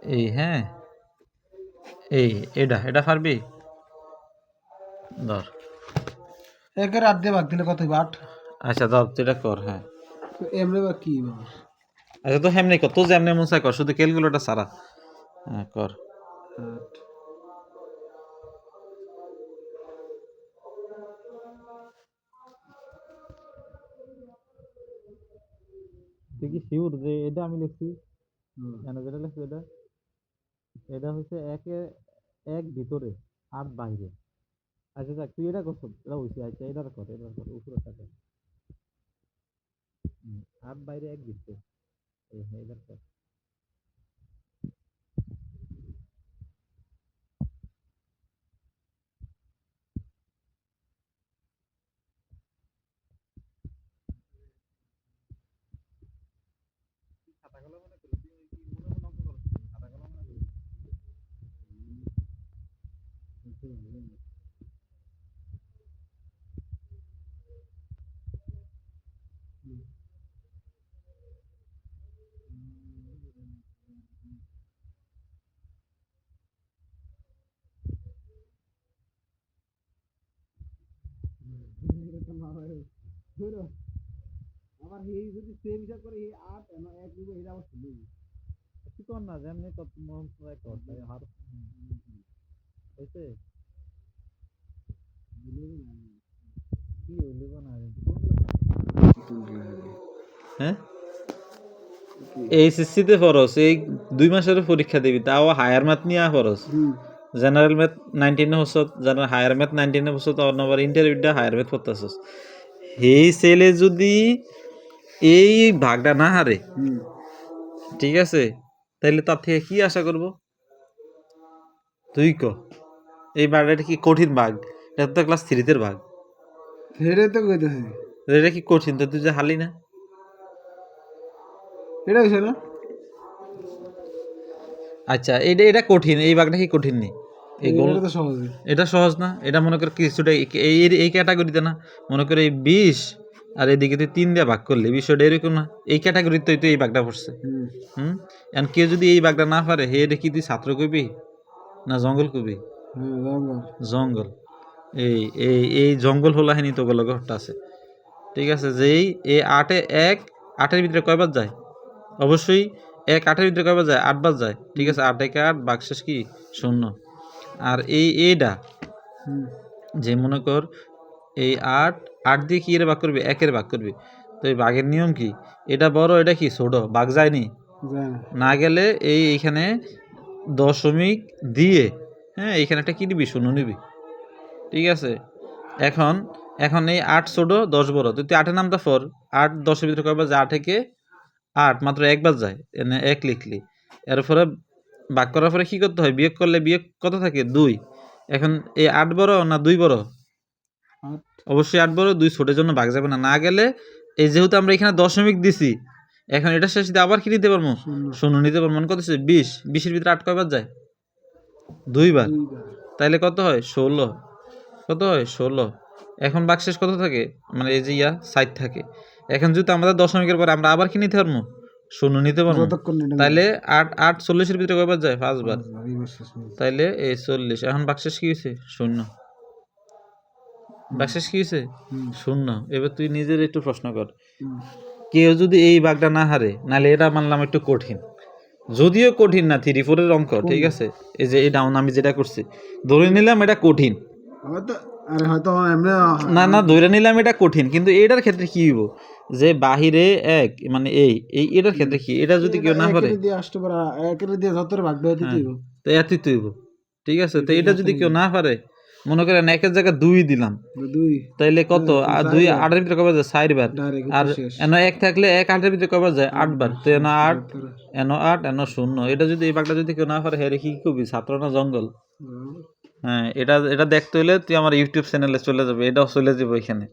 এই হ্যাঁ এটা পারবি ধর। একের 8 দিয়ে ভাগ দিলে কত হইব? 8। আচ্ছা ধর তুই এটা কর। হ্যাঁ তো এমনি বা কি বাবা? আচ্ছা তো হেমনি কর, তো যেমনি মন চায় কর, শুধু ক্যালকুলেটর ছাড়া। হ্যাঁ কর। 8 তুই কি শিওর যে এটা আমি লিখছি? কেন যেটা লিখছি এটা এটা হচ্ছে এক ভিতরে 8 বাইরে। আচ্ছা যাক তুই এটা করছ, এটা হইছে। আচ্ছা এটা কর, উপরে টাকা 8 বাইরে 1 ভিতরে। এই হ্যাঁ এটা কর। খাতা কলম মনে করি তুই কি মনে মনে অঙ্ক করছিস? খাতা কলম মনে করি আমার এই যদি সেম হিসাব করে এই 8 এনো 1 দিব এটা আবার শুনি। তুই কর না যেমনি কর, মন চায় কর, তাই হার হইছে। কি হইলিব না হ্যাঁ এইচএসসি তে পড়স, এই 2 মাসের পরীক্ষা দিবি, তাও হায়ার ম্যাথ নিয়ে পড়স। জেনারেল ম্যাথ 19 বছর, যারা হায়ার ম্যাথ 19 বছর, তো অন্যবার ইন্টারভিউটা হায়ার ম্যাথ করতেছস। এই ছেলে যদি এই ভাগটা না হারে, ঠিক আছে, তাইলে তার থেকে কি আশা করব? তুই ক, এই ভাগটা কি কঠিন ভাগ? এটা তো ক্লাস 3 ভাগ। হেরে তো কইতেছি এটা কি কঠিন? তো তুই যে হালি না। এটা হইছে না। আচ্ছা এটা কঠিন, এই ভাগটা কি কঠিন নেই? এটা তো সহজ। এটা সহজ না? এটা মনে কর কিছুটা এই ক্যাটাগরিতে না, মনে করে এই 20 আর এদিকে তুই 3 দিয়ে ভাগ করলে বিষয়টা এরকম না? এই ক্যাটাগরিতে তুই এই ভাগটা পড়ছে। এখন কেউ যদি এই ভাগটা না পারে, হে এটা কি তুই ছাত্র কবি না জঙ্গল কবি? জঙ্গল। এই এই এই জঙ্গল হলো হানি তো গেল ঘরটা আছে, ঠিক আছে। যেই এই 8 ভিতরে কয়বার যায়? অবশ্যই 8 ভিতরে কয়বার যায়? 8 বার যায়, ঠিক আছে। 8 একে 8, বাকশেষ কি 0। আর এইটা যে মনে কর এই 8 দিয়ে কি এর ভাগ করবি? 1 ভাগ করবি। তো এই ভাগের নিয়ম কি? এটা বড়, এটা কি ছোট? ভাগ যায়নি, না গেলে এইখানে দশমিক দিয়ে, হ্যাঁ এইখানে একটা কি নিবি? 0 নিবি, ঠিক আছে। এখন এখন এই 8 ছোট, 10 বড়, তুই 8-এর নামটা ফর। 8 10-এর ভিতরে কয়বার যায়? 8 একে 8, মাত্র একবার যায়, এনে 1 লিখলি। এরপরে ভাগ করার পরে কি করতে হয়? বিয়োগ করলে বিয়োগ কত থাকে? 2। এখন এই 8 বড় না 2 বড়? অবশ্যই 8 বড়। 2 ছোটের জন্য ভাগ যাবে না, না গেলে এই যেহেতু আমরা এখানে দশমিক দিছি, এখন এটা শেষ দিয়ে আবার কি নিতে পারবো? 0 নিতে পারবো। মানে কত? 20। 20-এর ভিতরে 8 কয়বার যায়? 2 বার। তাইলে কত হয়? 16। কত হয়? 16। এখন ভাগশেষ কত থাকে? মানে এই যে 60 থাকে। এখন যদি আমাদের দশমিকের পরে আমরা আবার কি নিতে পারবো? 0 নিতে পারবো। তাইলে 8 40-এর ভিতরে কয়বার যায়? 5 বার। তাইলে এই 40। এখন ভাগশেষ কি হয়েছে? 0। ভাগশেষ কি হয়েছে? 0। এবার তুই নিজের একটু প্রশ্ন কর, কেউ যদি এই ভাগটা না হারে, নাহলে এটা মানলাম একটু কঠিন, যদিও কঠিন না, 3-4-এর অঙ্ক, ঠিক আছে। এই যে এই ডাউন আমি যেটা করছি, ধরে নিলাম এটা কঠিন, না না ধরে নিলাম এটা কঠিন, কিন্তু এটার ক্ষেত্রে কি হইব? যে বাহিরে 1, মানে এটার ক্ষেত্রে কি? এটা যদি কেউ না পারে, তো এতই তুইব, ঠিক আছে। তো এটা যদি কেউ না পারে, মনে করেন 1-এর জায়গায় 2 দিলাম, তাইলে কত? 2 8-এর ভিতরে কবার যায়? 4 বার। আর এনো 1 থাকলে 1 8-এর ভিতরে কবার যায়? 8 বার। তো এনো 8 এনো 8 এনো 0। এটা যদি এই ভাগটা যদি কেউ না পারে, হ্যাঁ কি কবি? ছাত্র না জঙ্গল? হ্যাঁ, এটা দেখতে হলে তুই আমার ইউটিউব চ্যানেলে চলে যাবে, এটাও চলে যাবে ওইখানে।